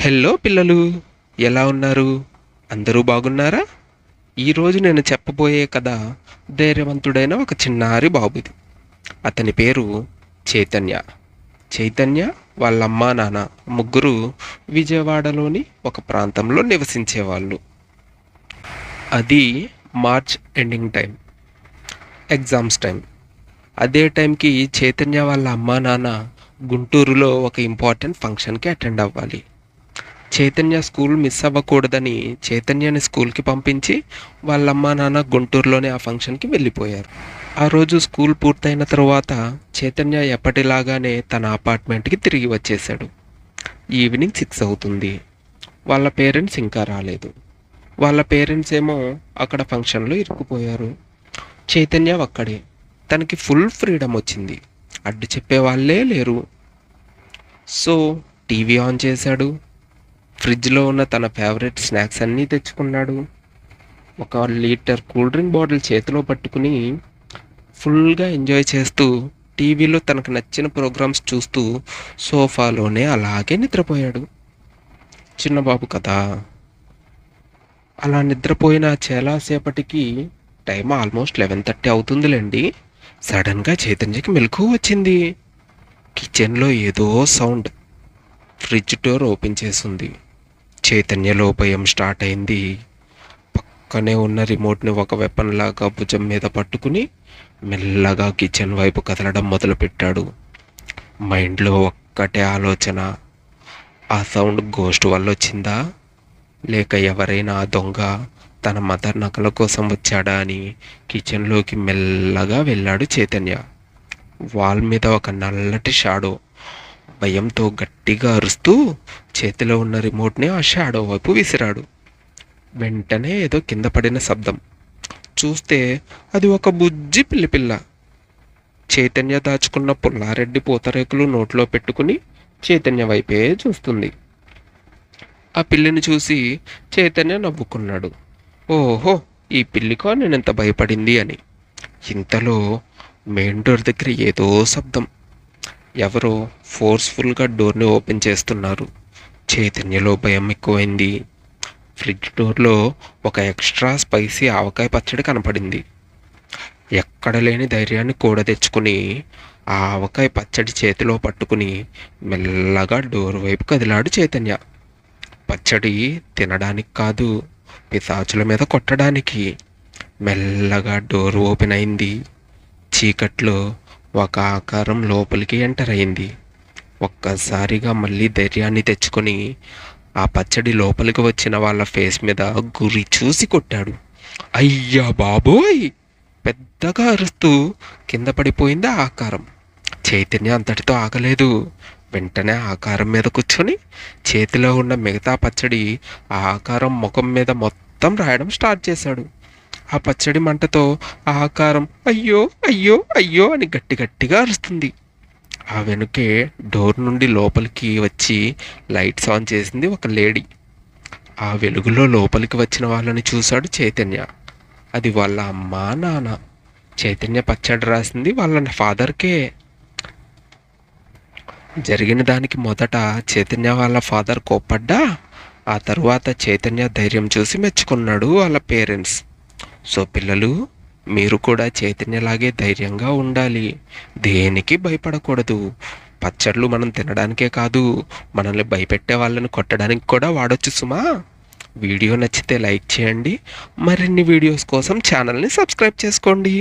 Hello పిల్లలు, ఎలా ఉన్నారు? అందరూ బాగున్నారా? ఈరోజు నేను చెప్పబోయే కథ ధైర్యవంతుడైన ఒక చిన్నారి బాబుది. అతని పేరు చైతన్య. చైతన్య వాళ్ళ అమ్మా నాన్న ముగ్గురు విజయవాడలోని ఒక ప్రాంతంలో నివసించేవాళ్ళు. అది March ending time, exams time. అదే టైంకి చైతన్య వాళ్ళ అమ్మా నాన్న గుంటూరులో ఒక ఇంపార్టెంట్ ఫంక్షన్కి అటెండ్ అవ్వాలి. చైతన్య స్కూల్ మిస్ అవ్వకూడదని చైతన్యని స్కూల్కి పంపించి వాళ్ళమ్మ నాన్న గుంటూరులోనే ఆ ఫంక్షన్కి వెళ్ళిపోయారు. ఆ రోజు స్కూల్ పూర్తయిన తరువాత చైతన్య ఎప్పటిలాగానే తన అపార్ట్మెంట్కి తిరిగి వచ్చేశాడు. ఈవినింగ్ 6 అవుతుంది. వాళ్ళ పేరెంట్స్ ఇంకా రాలేదు. వాళ్ళ పేరెంట్స్ ఏమో అక్కడ ఫంక్షన్లో ఇరుక్కుపోయారు. చైతన్య అక్కడే. తనకి ఫుల్ ఫ్రీడమ్ వచ్చింది. అడ్డు చెప్పే వాళ్ళే లేరు. సో టీవీ ఆన్ చేశాడు. ఫ్రిడ్జ్లో ఉన్న తన ఫేవరెట్ స్నాక్స్ అన్నీ తెచ్చుకున్నాడు. ఒక లీటర్ కూల్ డ్రింక్ బాటిల్ చేతిలో పట్టుకుని ఫుల్గా ఎంజాయ్ చేస్తూ టీవీలో తనకు నచ్చిన ప్రోగ్రామ్స్ చూస్తూ సోఫాలోనే అలాగే నిద్రపోయాడు. చిన్నబాబు కదా. అలా నిద్రపోయిన చాలాసేపటికి టైం ఆల్మోస్ట్ 11:30 అవుతుందిలేండి. సడన్గా చైతన్యకి మెలకువ వచ్చింది. కిచెన్లో ఏదో సౌండ్. ఫ్రిడ్జ్ డోర్ ఓపెన్ చేసింది. చైతన్యలో భయం స్టార్ట్ అయింది. పక్కనే ఉన్న రిమోట్ని ఒక వెపన్ లాగా భుజం మీద పట్టుకుని మెల్లగా కిచెన్ వైపు కదలడం మొదలుపెట్టాడు. మైండ్లో ఒక్కటే ఆలోచన, ఆ సౌండ్ గోస్ట్ వల్ల వచ్చిందా, లేక ఎవరైనా ఆ దొంగ తన మదర్ నకల కోసం వచ్చాడా అని కిచెన్లోకి మెల్లగా వెళ్ళాడు చైతన్య. వాల్ మీద ఒక నల్లటి షాడో. భయంతో గట్టిగా అరుస్తూ చేతిలో ఉన్న రిమోట్ని ఆ షాడో వైపు విసిరాడు. వెంటనే ఏదో కింద పడిన శబ్దం. చూస్తే అది ఒక బుజ్జి పిల్లిపిల్ల. చైతన్య దాచుకున్న పుల్లారెడ్డి పూతరేకులు నోట్లో పెట్టుకుని చైతన్య వైపే చూస్తుంది. ఆ పిల్లిని చూసి చైతన్య నవ్వుకున్నాడు. ఓహో, ఈ పిల్లికో నేనెంత భయపడింది అని. ఇంతలో మెయిన్ డోర్ దగ్గర ఏదో శబ్దం. ఎవరో ఫోర్స్ఫుల్గా డోర్ని ఓపెన్ చేస్తున్నారు. చైతన్యలో భయం ఎక్కువైంది. ఫ్రిడ్జ్ డోర్లో ఒక ఎక్స్ట్రా స్పైసీ ఆవకాయ పచ్చడి కనపడింది. ఎక్కడ లేని ధైర్యాన్ని కూడా తెచ్చుకుని ఆ ఆవకాయ పచ్చడి చేతిలో పట్టుకుని మెల్లగా డోర్ వైపు కదిలాడు చైతన్య. పచ్చడి తినడానికి కాదు, పిశాచుల మీద కొట్టడానికి. మెల్లగా డోర్ ఓపెన్ అయింది. చీకట్లో ఒక ఆకారం లోపలికి ఎంటర్ అయింది. ఒక్కసారిగా మళ్ళీ ధైర్యాన్ని తెచ్చుకొని ఆ పచ్చడి లోపలికి వచ్చిన వాళ్ళ ఫేస్ మీద గురి చూసి కొట్టాడు. అయ్యా బాబోయ్! పెద్దగా అరుస్తూ కింద పడిపోయింది ఆ ఆకారం. చైతన్య అంతటితో ఆగలేదు. వెంటనే ఆకారం మీద కూర్చొని చేతిలో ఉన్న మిగతా పచ్చడి ఆ ఆకారం ముఖం మీద మొత్తం రాయడం స్టార్ట్ చేశాడు. ఆ పచ్చడి మంటతో ఆ ఆకారం అయ్యో అయ్యో అయ్యో అని గట్టి గట్టిగా అరుస్తుంది. ఆ వెనుకే డోర్ నుండి లోపలికి వచ్చి లైట్స్ ఆన్ చేసింది ఒక లేడీ. ఆ వెలుగులో లోపలికి వచ్చిన వాళ్ళని చూశాడు చైతన్య. అది వాళ్ళ అమ్మా నాన్న. చైతన్య పచ్చడి రాసింది వాళ్ళ ఫాదర్కే. జరిగిన దానికి మొదట చైతన్య వాళ్ళ ఫాదర్ కోప్పడ్డా, ఆ తరువాత చైతన్య ధైర్యం చూసి మెచ్చుకున్నాడు వాళ్ళ పేరెంట్స్. సో పిల్లలు, మీరు కూడా చైతన్యలాగే ధైర్యంగా ఉండాలి. దేనికి భయపడకూడదు. పచ్చళ్ళు మనం తినడానికే కాదు, మనల్ని భయపెట్టే వాళ్ళని కొట్టడానికి కూడా వాడొచ్చు సుమా. వీడియో నచ్చితే లైక్ చేయండి. మరిన్ని వీడియోస్ కోసం ఛానల్ని సబ్స్క్రైబ్ చేసుకోండి.